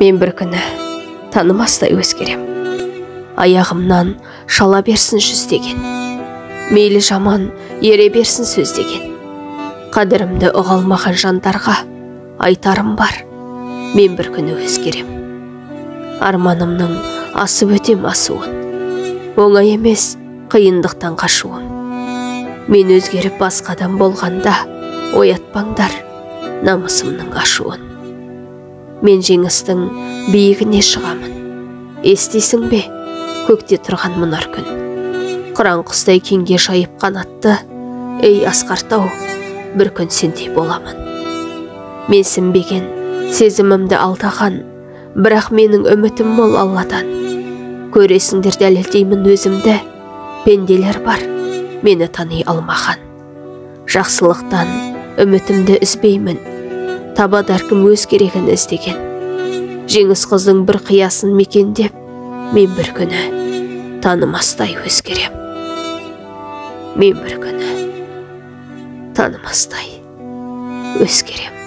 Мен бір күні танымастай өзгерем. Аяғымнан шала берсін жүздеген. Мейлі жаман ере берсін сөздеген. Қадірімді ұғалмаған жандарға айтарым бар. Мен бір күні өзгерем. Арманымның асып өтем асуын. Оңай емес қиындықтан қашуым. Мен өзгеріп басқадан болғанда оятпаңдар намысымның ашуын. Мен жеңістің биігіне шығамын. Естисің бе көкте тұрған мұнар күн? Қыран құстай кеңге жайып қанатты, ей асқартау, бір күн сендей боламын. Мен сенбеген, сезімімді алдаған, бірақ менің үмітім мол Алладан. Көресіңдер дәлелдеймін өзімді, пенделер бар, мені тани алмаған. Жақсылықтан үмітімді үзбеймін, табады әркім өз керегін іздеген. Жеңіс қыздың бір қиясын мекендеп, мен бір күні танымастай өзгерем. Мен бір күні танымастай өзгерем.